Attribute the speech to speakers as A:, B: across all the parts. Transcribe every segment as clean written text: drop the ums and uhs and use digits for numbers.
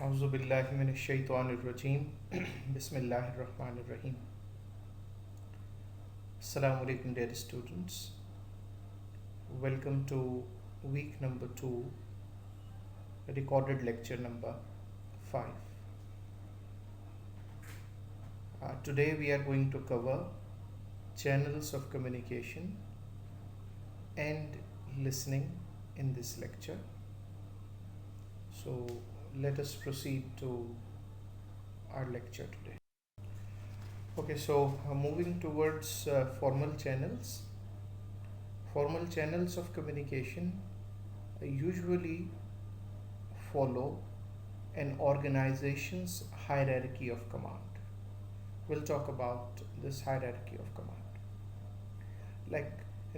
A: أعوذ بالله من الشيطان الرجيم بسم الله الرحمن الرحيم. Assalamu alaikum dear students. Welcome to week number 2, recorded lecture number 5. Today we are going to cover channels of communication and listening in this lecture. So let us proceed to our lecture today. Okay, so moving towards formal channels. Formal channels of communication usually follow an organization's hierarchy of command. We'll talk about this hierarchy of command. Like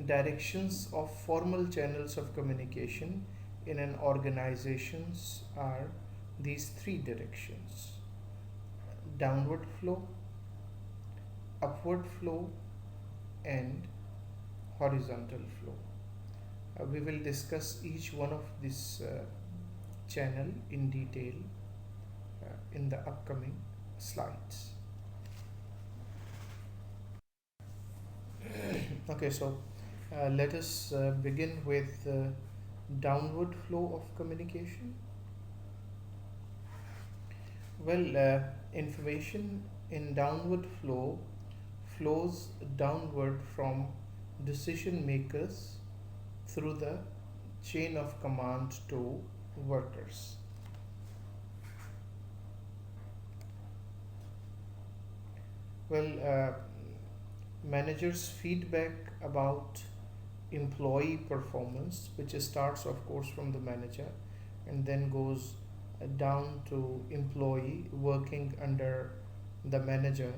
A: directions of formal channels of communication in an organizations are these three directions: downward flow, upward flow, and horizontal flow. We will discuss each one of this channel in detail in the upcoming slides. Okay, so let us begin with downward flow of communication. Well, information in downward flow flows downward from decision makers through the chain of command to workers. Well, managers' feedback about employee performance, which starts, of course, from the manager and then goes down to employee working under the manager,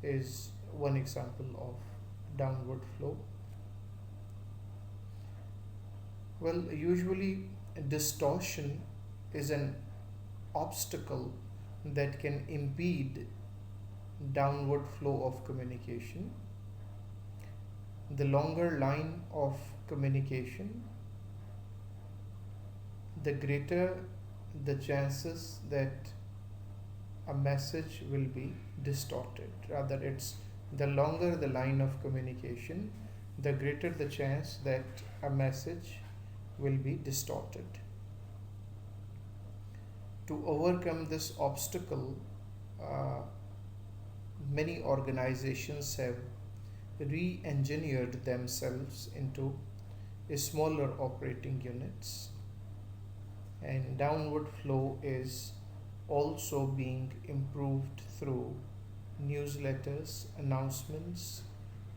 A: is one example of downward flow. Well, usually distortion is an obstacle that can impede downward flow of communication. The longer line of communication, the greater the chances that a message will be distorted. Rather, it's the longer the line of communication, the greater the chance that a message will be distorted. To overcome this obstacle, many organizations have re-engineered themselves into smaller operating units, and downward flow is also being improved through newsletters, announcements,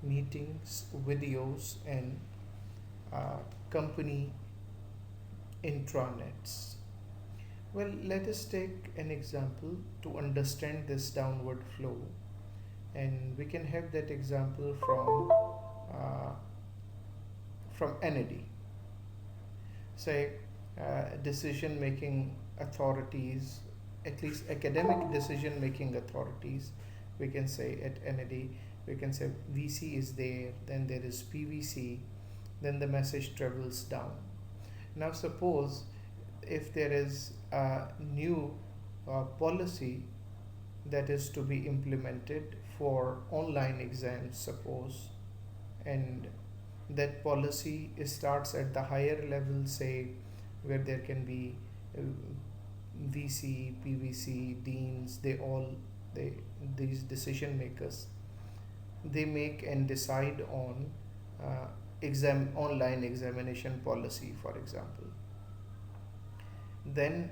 A: meetings, videos, and company intranets. Well, let us take an example to understand this downward flow, and we can have that example from NAD. Say, decision making authorities, at least academic decision making authorities, we can say at NAD, we can say VC is there, then there is PVC, then the message travels down. Now, suppose if there is a new policy that is to be implemented for online exams, suppose, and that policy starts at the higher level, say, where there can be VC, PVC, deans, these decision makers, they make and decide on online examination policy, for example. Then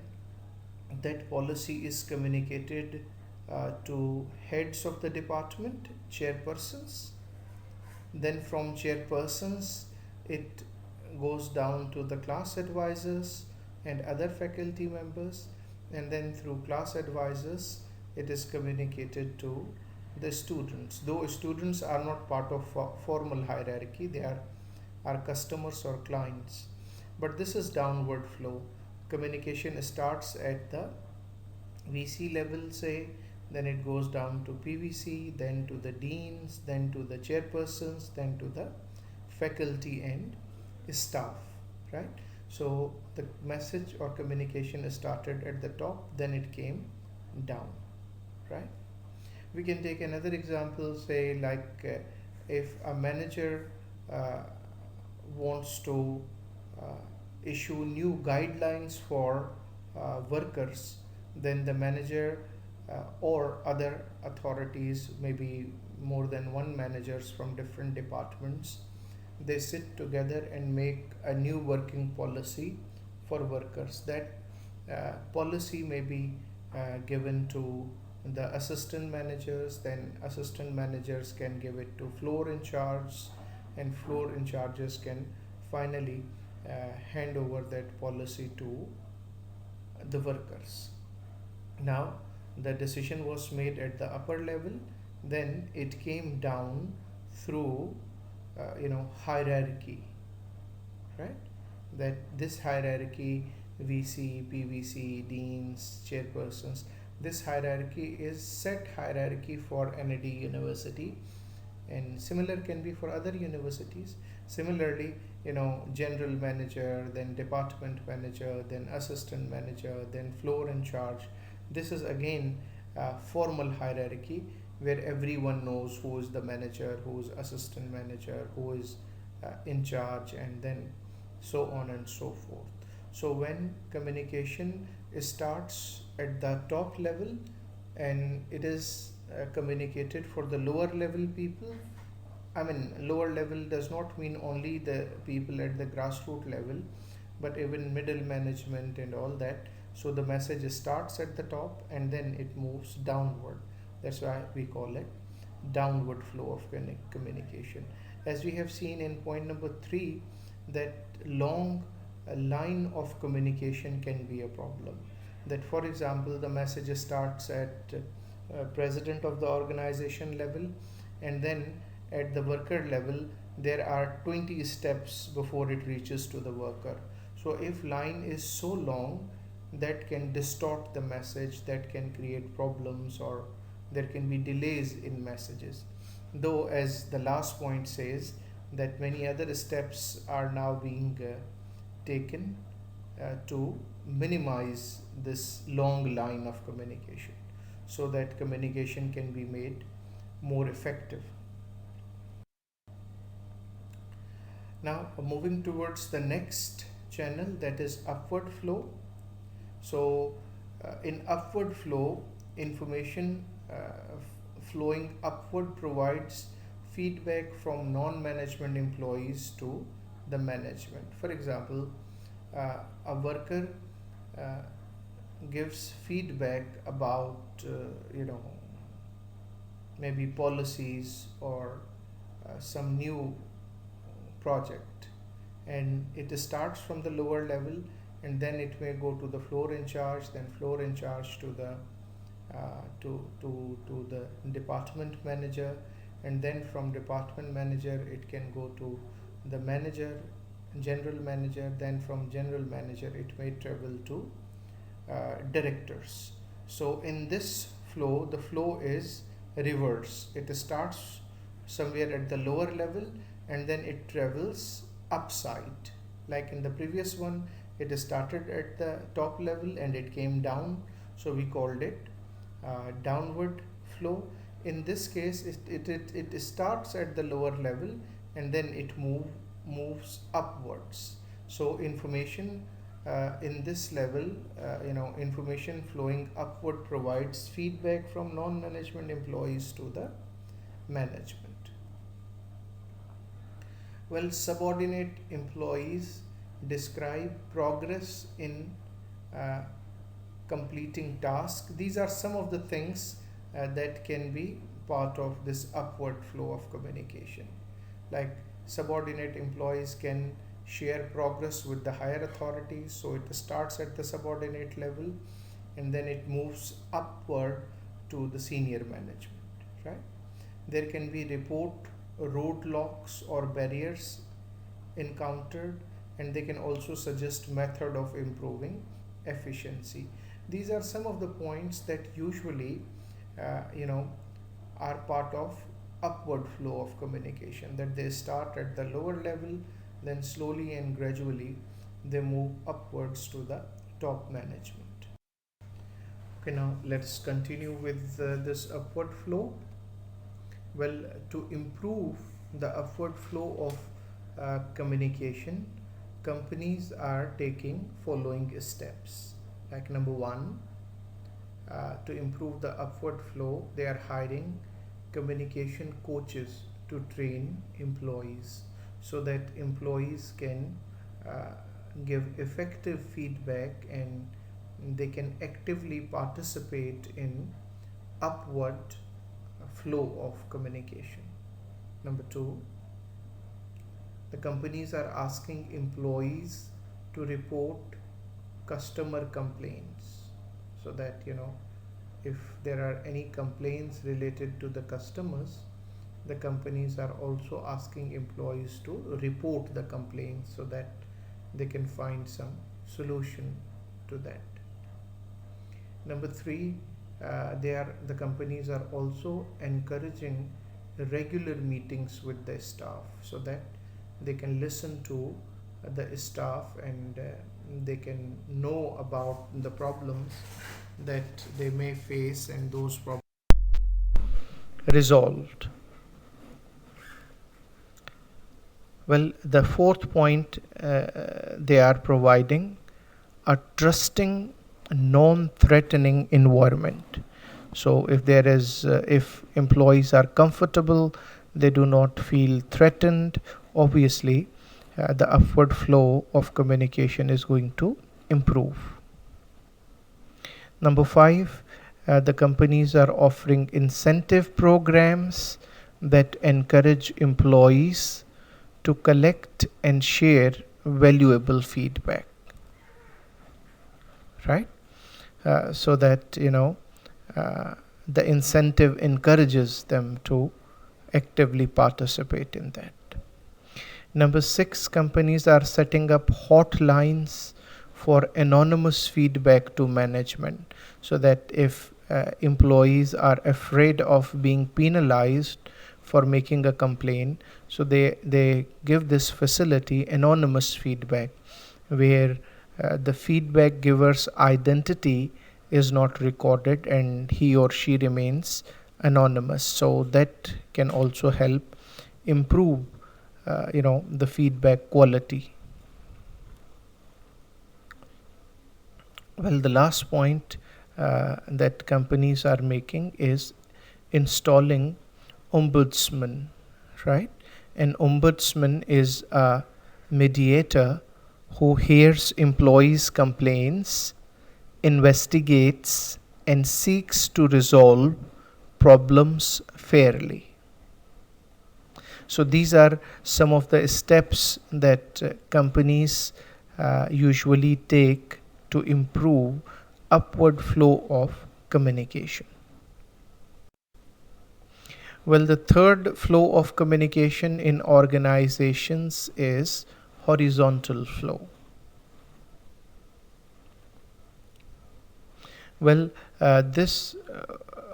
A: that policy is communicated to heads of the department, chairpersons. Then from chairpersons, it goes down to the class advisors and other faculty members, and then through class advisors, it is communicated to the students. Though students are not part of formal hierarchy, they are our customers or clients, but this is downward flow. Communication starts at the VC level, say, then it goes down to PVC, then to the deans, then to the chairpersons, then to the faculty and staff, right? So the message or communication started at the top, then it came down, right? We can take another example, say like if a manager uh, wants to uh, issue new guidelines for workers, then the manager or other authorities, maybe more than one managers from different departments, they sit together and make a new working policy for workers. That policy may be given to the assistant managers, then assistant managers can give it to floor in charge, and floor in charges can finally hand over that policy to the workers. Now the decision was made at the upper level, then it came down through hierarchy, right? That this hierarchy, VC, PVC, deans, chairpersons, this hierarchy is set hierarchy for NAD University, and similar can be for other universities. Similarly, general manager, then department manager, then assistant manager, then floor in charge. This is again formal hierarchy where everyone knows who is the manager, who is assistant manager, who is in charge, and then so on and so forth. So when communication starts at the top level and it is communicated for the lower level people, I mean, lower level does not mean only the people at the grassroots level, but even middle management and all that. So the message starts at the top and then it moves downward. That's why we call it downward flow of communication. As we have seen in point number 3, that long line of communication can be a problem. That, for example, the message starts at president of the organization level, and then at the worker level there are 20 steps before it reaches to the worker. So if line is so long, that can distort the message, that can create problems, or there can be delays in messages. Though, as the last point says, that many other steps are now being taken to minimize this long line of communication, so that communication can be made more effective. Now, moving towards the next channel, that is upward flow. So, in upward flow, information flowing upward provides feedback from non-management employees to the management. For example, a worker uh, gives feedback about maybe policies or some new project, and it starts from the lower level, and then it may go to the floor in charge, then floor in charge to the to the department manager, and then from department manager it can go to the manager, general manager, then from general manager it may travel to directors. So in this flow, the flow is reverse. It starts somewhere at the lower level and then it travels upside. Like in the previous one, it started at the top level and it came down, so we called it downward flow. In this case, it starts at the lower level and then it moves upwards. So information in this level, information flowing upward provides feedback from non-management employees to the management. Well, subordinate employees describe progress in uh, completing tasks. These are some of the things that can be part of this upward flow of communication. Like subordinate employees can share progress with the higher authorities, so it starts at the subordinate level and then it moves upward to the senior management, right? There can be report roadblocks or barriers encountered, and they can also suggest method of improving efficiency. These are some of the points that usually uh, you know are part of upward flow of communication, that they start at the lower level, then slowly and gradually they move upwards to the top management. Okay, now let's continue with this upward flow. Well, to improve the upward flow of communication, companies are taking following steps. Like number one, to improve the upward flow, they are hiring communication coaches to train employees so that employees can uh, give effective feedback and they can actively participate in upward flow of communication. Number two, the companies are asking employees to report customer complaints so that if there are any complaints related to the customers, the companies are also asking employees to report the complaints so that they can find some solution to that. Number three, the companies are also encouraging regular meetings with the staff so that they can listen to the staff and they can know about the problems that they may face and those problems resolved. Well, the fourth point, they are providing a trusting, non-threatening environment. So if employees are comfortable, they do not feel threatened, obviously the upward flow of communication is going to improve. Number five, the companies are offering incentive programs that encourage employees to collect and share valuable feedback, right? So that the incentive encourages them to actively participate in that. Number six, companies are setting up hotlines for anonymous feedback to management so that if employees are afraid of being penalized for making a complaint, so they give this facility anonymous feedback where the feedback giver's identity is not recorded and he or she remains anonymous. So that can also help improve the feedback quality. Well, the last point that companies are making is installing ombudsman, right? An ombudsman is a mediator who hears employees' complaints, investigates, and seeks to resolve problems fairly. So these are some of the steps that companies usually take to improve upward flow of communication. Well, the third flow of communication in organizations is horizontal flow. Well, this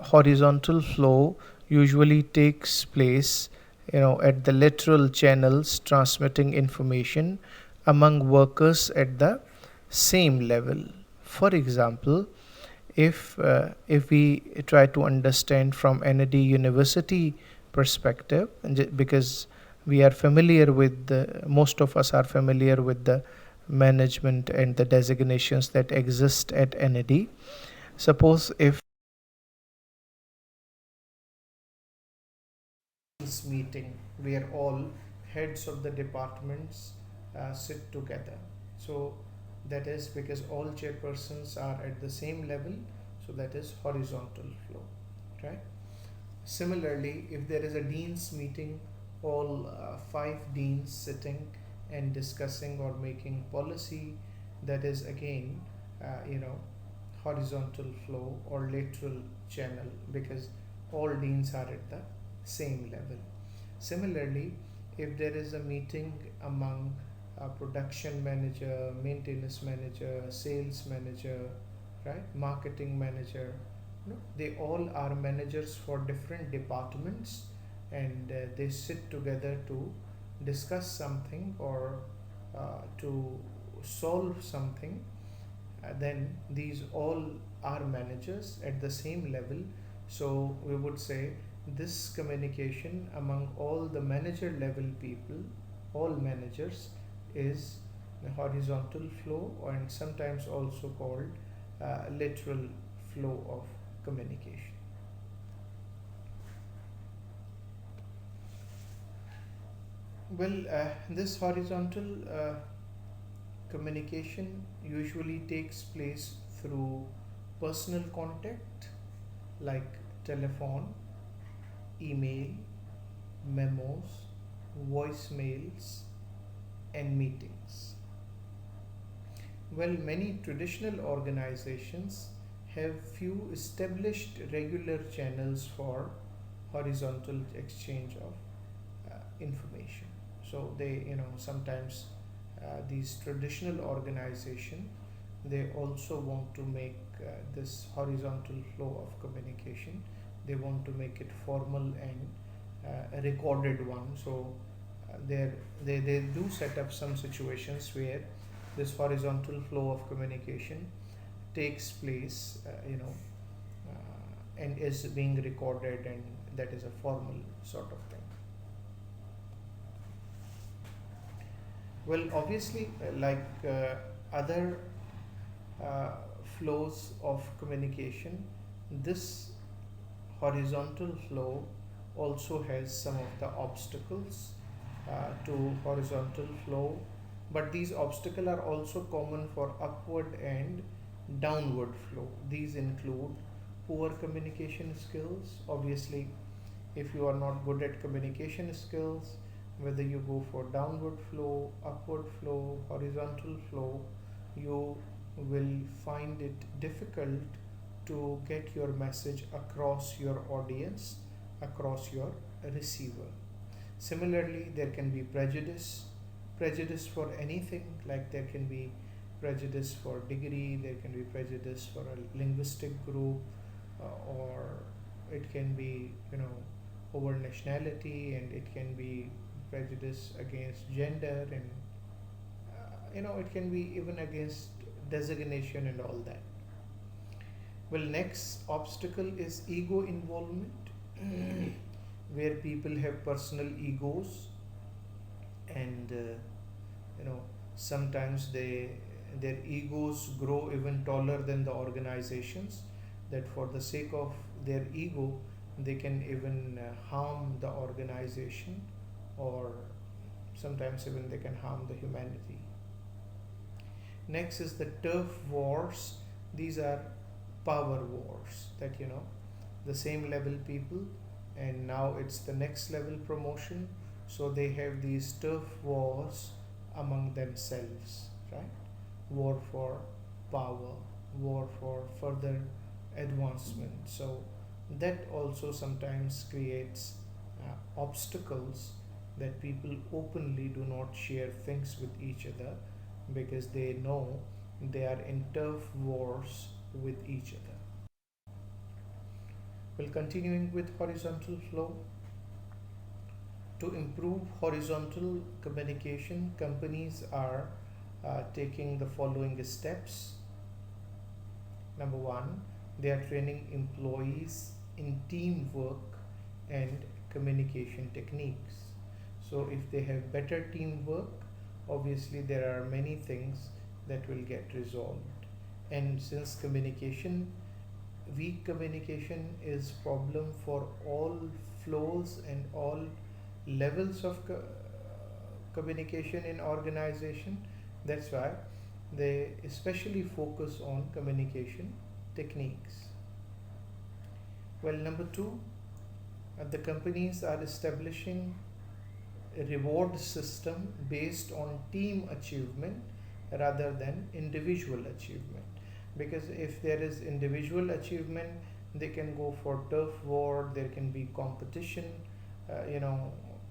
A: horizontal flow usually takes place at the lateral channels transmitting information among workers at the same level. For example, if we try to understand from NAD University perspective, because we are familiar with most of us are familiar with the management and the designations that exist at NAD. Suppose if this meeting where all heads of the departments sit together, so that is because all chairpersons are at the same level, so that is horizontal flow, right? Similarly, if there is a dean's meeting, all five deans sitting and discussing or making policy, that is again horizontal flow or lateral channel because all deans are at the same level. Similarly, if there is a meeting among a production manager, maintenance manager, sales manager, right, marketing manager, they all are managers for different departments and they sit together to discuss something or to solve something, then these all are managers at the same level. So we would say this communication among all the manager level people, all managers, is the horizontal flow, and sometimes also called lateral flow of communication. Well, this horizontal communication usually takes place through personal contact like telephone, email, memos, voicemails, and meetings. Well, many traditional organizations have few established regular channels for horizontal exchange of information. So they, sometimes these traditional organization, they also want to make this horizontal flow of communication. They want to make it formal and a recorded one. So they do set up some situations where this horizontal flow of communication takes place, and is being recorded, and that is a formal sort of thing. Well, obviously, like other flows of communication, this horizontal flow also has some of the obstacles to horizontal flow, but these obstacles are also common for upward and downward flow. These include poor communication skills. Obviously, if you are not good at communication skills, whether you go for downward flow, upward flow, horizontal flow, you will find it difficult to get your message across your audience, across your receiver. Similarly, there can be prejudice for anything, like there can be prejudice for degree, there can be prejudice for a linguistic group, or it can be, over nationality, and it can be prejudice against gender, and it can be even against designation and all that. Well, next obstacle is ego involvement, where people have personal egos, and sometimes their egos grow even taller than the organizations, that for the sake of their ego they can even harm the organization, or sometimes even they can harm the humanity. Next is the turf wars. These are power wars, that the same level people, and now it's the next level promotion, so they have these turf wars among themselves, right? War for power, war for further advancement. So that also sometimes creates obstacles, that people openly do not share things with each other, because they know they are in turf wars with each other. Well, continuing with horizontal flow, to improve horizontal communication, companies are taking the following steps. Number one, they are training employees in teamwork and communication techniques. So, if they have better teamwork, obviously there are many things that will get resolved. And since weak communication is problem for all flows and all levels of communication in organization, that's why they especially focus on communication techniques. Well, number two, the companies are establishing a reward system based on team achievement rather than individual achievement, because if there is individual achievement, they can go for turf war, there can be competition,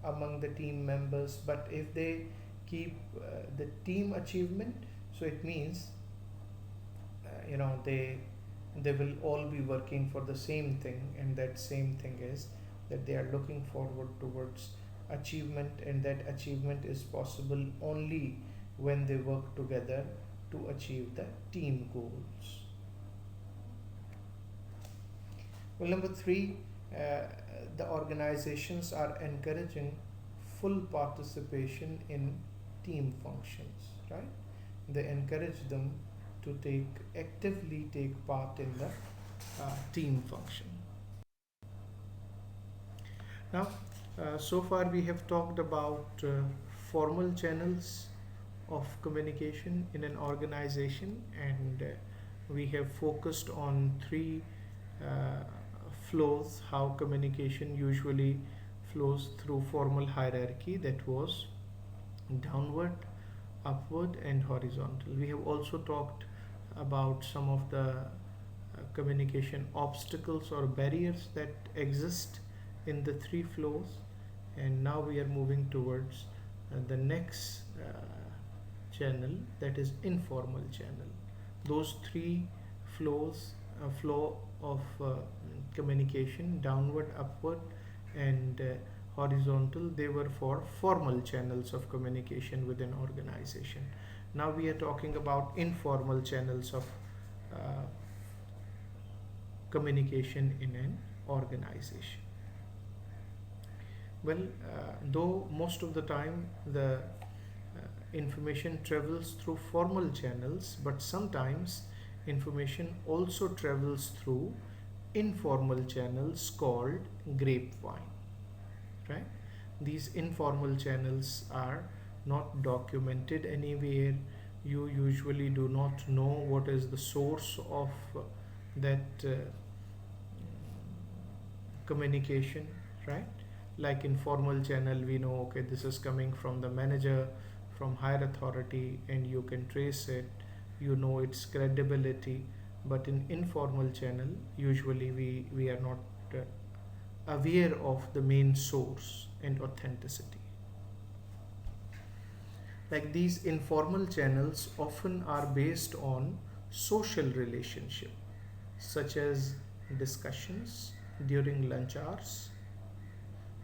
A: among the team members. But if they keep the team achievement, so it means they will all be working for the same thing, and that same thing is that they are looking forward towards achievement, and that achievement is possible only when they work together to achieve the team goals. Well, number three, the organizations are encouraging full participation in team functions, right? They encourage them to actively take part in the team function. Now, so far we have talked about formal channels of communication in an organization, and we have focused on three uh, flows, how communication usually flows through formal hierarchy, that was downward, upward, and horizontal. We have also talked about some of the communication obstacles or barriers that exist in the three flows, and now we are moving towards the next channel, that is informal channel. Those three flows, flow of communication, downward, upward, and horizontal, they were for formal channels of communication within organization. Now we are talking about informal channels of communication in an organization. Well, though most of the time the information travels through formal channels, but sometimes information also travels through informal channels called grapevine, right? These informal channels are not documented anywhere. You usually do not know what is the source of that communication, right? Like in formal channel, we know, okay, this is coming from the manager, from higher authority, and you can trace it, you know its credibility. But in informal channel, usually we are not aware of the main source and authenticity. Like these informal channels often are based on social relationship, such as discussions during lunch hours,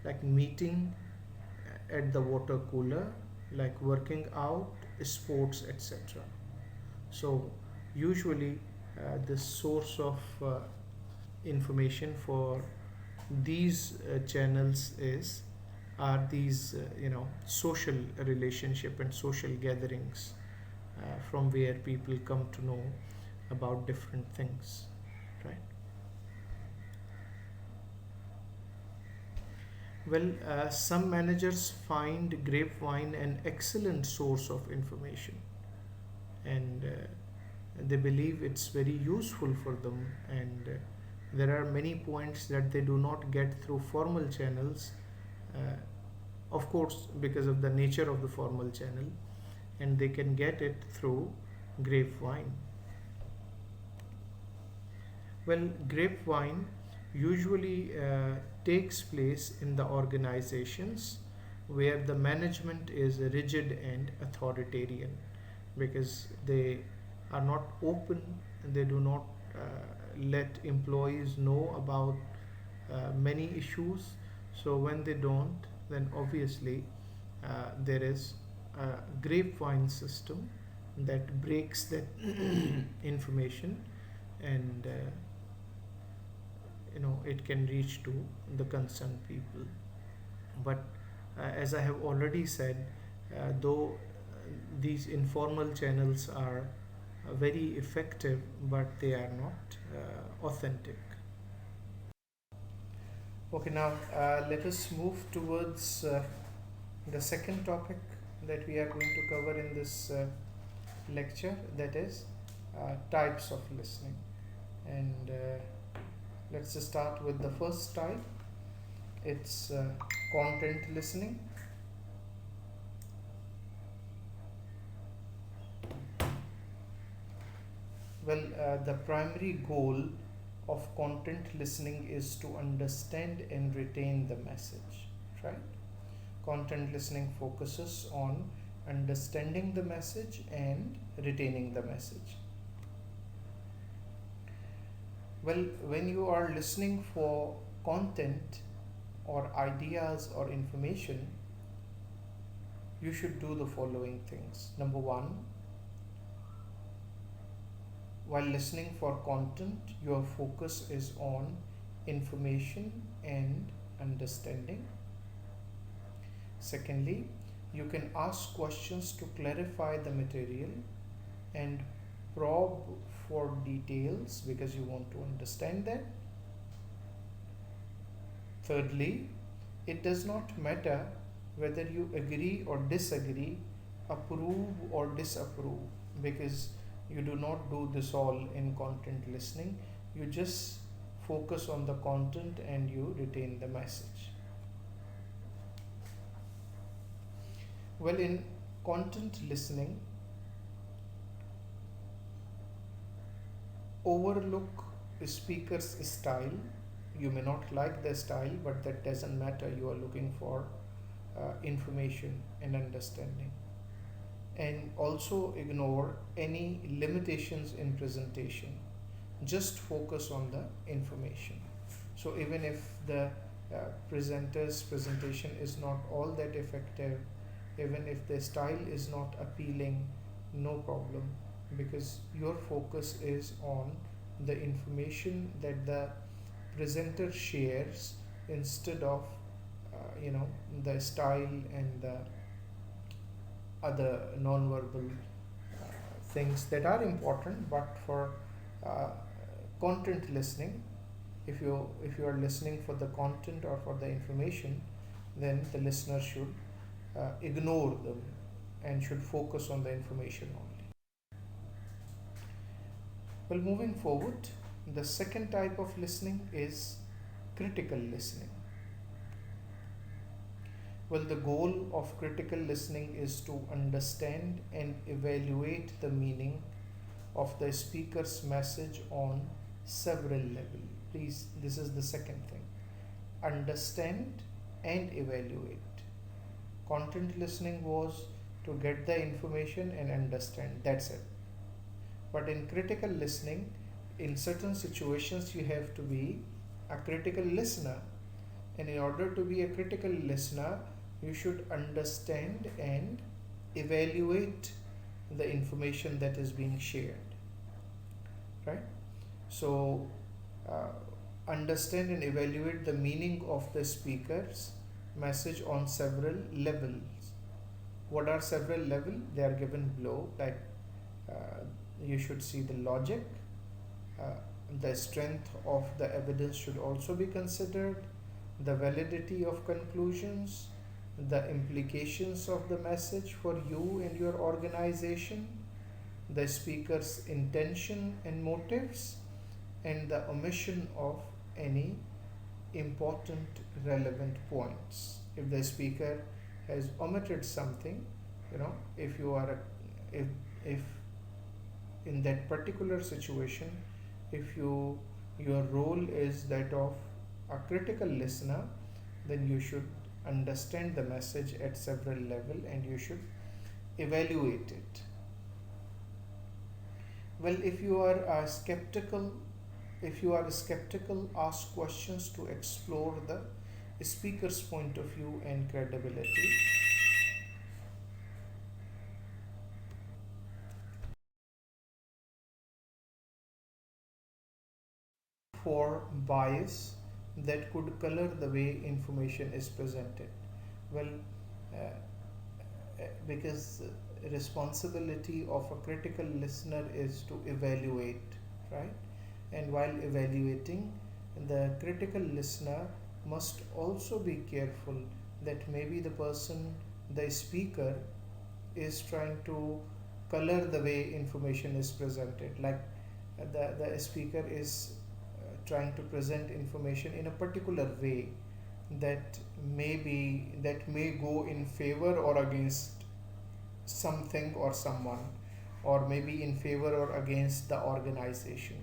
A: like meeting at the water cooler, like working out, sports, etc. So usually the source of information for these channels is are these social relationship and social gatherings from where people come to know about different things, right? Well, some managers find grapevine an excellent source of information, and they believe it's very useful for them, and there are many points that they do not get through formal channels, uh, of course because of the nature of the formal channel, and they can get it through grapevine. Well, grapevine usually takes place in the organizations where the management is rigid and authoritarian, because they are not open, they do not let employees know about many issues. So when they don't, then obviously there is a grapevine system that breaks that information, and it can reach to the concerned people. But as I have already said, though these informal channels are very effective, but they are not authentic. Okay, now let us move towards the second topic that we are going to cover in this lecture, that is types of listening. And let's start with the first type. It's content listening. Well, the primary goal of content listening is to understand and retain the message, right? Content listening focuses on understanding the message and retaining the message. Well, when you are listening for content or ideas or information, you should do the following things. Number one, while listening for content, your focus is on information and understanding. Secondly, you can ask questions to clarify the material and probe for details because you want to understand that. Thirdly, it does not matter whether you agree or disagree, approve or disapprove, because you do not do this all in content listening. You just focus on the content and you retain the message. Well, in content listening, overlook a speaker's style. You may not like the style, but that doesn't matter. You are looking for information and understanding. And also ignore any limitations in presentation. Just focus on the information. So even if the presenter's presentation is not all that effective, even if the style is not appealing, no problem, because your focus is on the information that the presenter shares instead of the style and the other non-verbal things that are important. But for uh, content listening, if you are listening for the content or for the information, then the listener should ignore them and should focus on the information only. Well, moving forward, the second type of listening is critical listening. Well, the goal of critical listening is to understand and evaluate the meaning of the speaker's message on several levels. Please, this is the second thing. Understand and evaluate. Content listening was to get the information and understand. That's it. But in critical listening, in certain situations, you have to be a critical listener. And in order to be a critical listener, you should understand and evaluate the information that is being shared. Right? So, understand and evaluate the meaning of the speaker's message on several levels. What are several levels? They are given below. Like you should see the logic, the strength of the evidence should also be considered, the validity of conclusions, the implications of the message for you and your organization, the speaker's intention and motives, and the omission of any important relevant points. If the speaker has omitted something, if you are if in that particular situation, if your role is that of a critical listener, then you should understand the message at several levels and you should evaluate it. Well, if you are skeptical, ask questions to explore the speaker's point of view and credibility. For bias that could color the way information is presented. Well, because responsibility of a critical listener is to evaluate, right? And while evaluating, the critical listener must also be careful that maybe the speaker is trying to color the way information is presented. Like the speaker is trying to present information in a particular way that may go in favor or against something or someone, or maybe in favor or against the organization.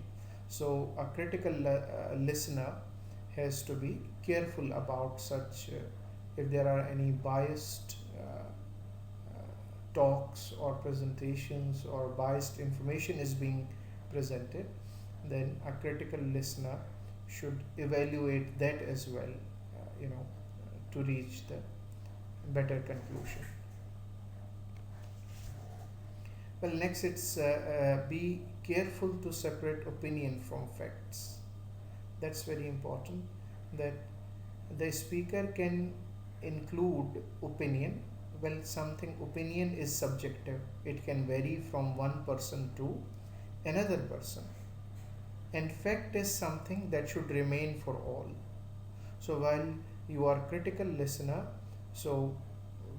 A: So a critical listener has to be careful about such if there are any biased talks or presentations or biased information is being presented, then a critical listener should evaluate that as well, to reach the better conclusion. Well, next it's be careful to separate opinion from facts. That's very important. That the speaker can include opinion. Well, something opinion is subjective. It can vary from one person to another person. And fact is something that should remain for all. So while you are critical listener, so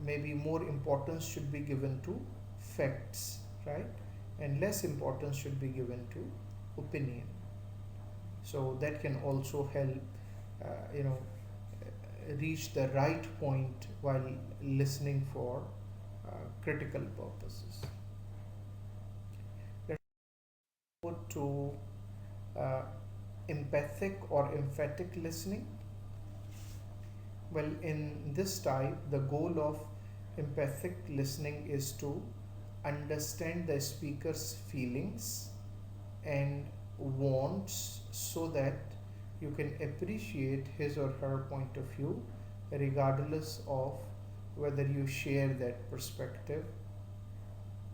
A: maybe more importance should be given to facts, right? And less importance should be given to opinion. So that can also help, you know, reach the right point while listening for critical purposes. Let's go to uh, empathic or emphatic listening. Well, in this type, the goal of empathic listening is to understand the speaker's feelings and wants so that you can appreciate his or her point of view regardless of whether you share that perspective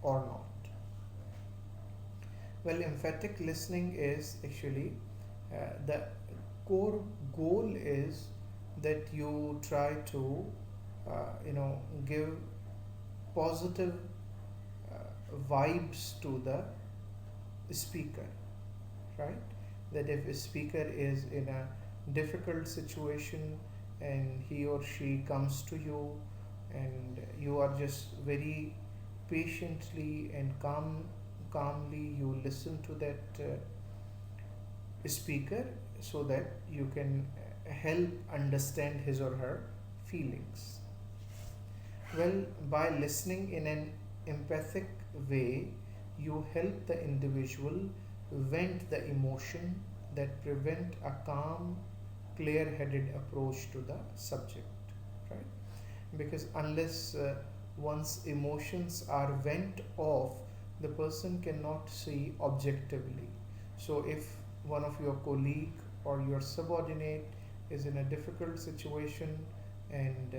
A: or not. Well, emphatic listening is actually the core goal is that you try to give positive vibes to the speaker, right? That if a speaker is in a difficult situation and he or she comes to you and you are just very patiently and calmly you listen to that speaker so that you can help understand his or her feelings. Well, by listening in an empathic way, you help the individual vent the emotion that prevent a calm, clear-headed approach to the subject, right? Because unless one's emotions are vent off, the person cannot see objectively. So if one of your colleague or your subordinate is in a difficult situation and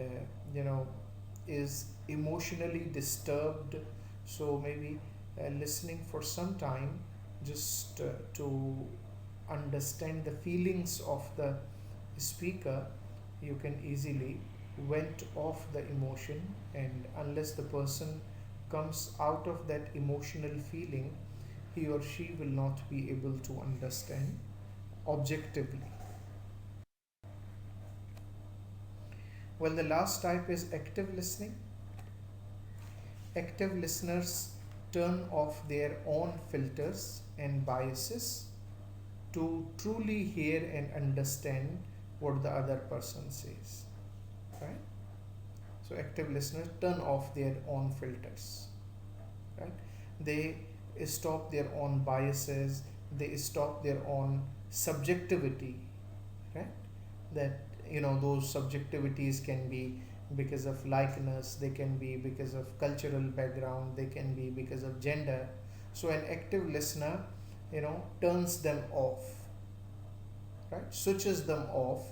A: is emotionally disturbed, so maybe listening for some time just to understand the feelings of the speaker, you can easily vent off the emotion, and unless the person comes out of that emotional feeling, he or she will not be able to understand objectively. Well, the last type is active listening. Active listeners turn off their own filters and biases to truly hear and understand what the other person says. Right? So, active listeners turn off their own filters. Right? They stop their own biases, they stop their own subjectivity. Right? That those subjectivities can be because of likeness, they can be because of cultural background, they can be because of gender. So an active listener turns them off, right, switches them off,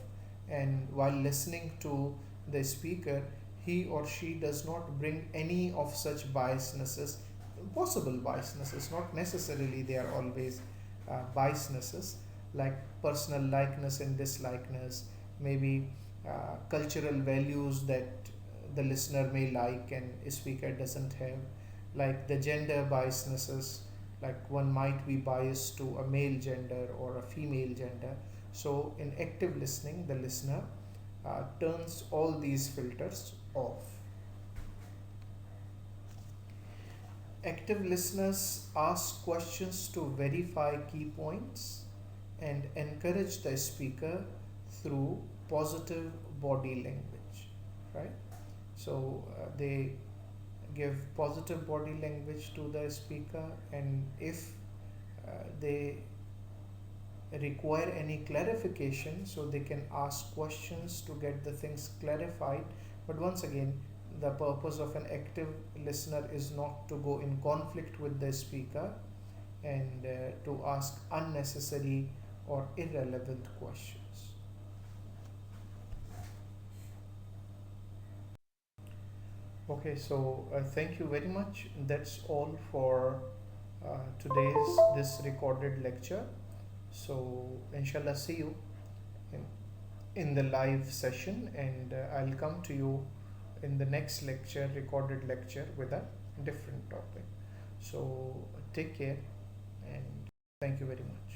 A: and while listening to the speaker, he or she does not bring any of such biasnesses, possible biasnesses, not necessarily they are always biasnesses, like personal likeness and dislikeness, maybe cultural values that the listener may like and a speaker doesn't have, like the gender biasnesses, like one might be biased to a male gender or a female gender. So in active listening, the listener turns all these filters off. Active listeners ask questions to verify key points and encourage the speaker through positive body language, right? So they give positive body language to the speaker, and if they require any clarification, so they can ask questions to get the things clarified. But once again, the purpose of an active listener is not to go in conflict with the speaker and to ask unnecessary or irrelevant questions. Okay, so thank you very much. That's all for today's this recorded lecture. So inshallah, see you in, in the live session, and I'll come to you in the next lecture, recorded lecture, with a different topic. So take care and thank you very much.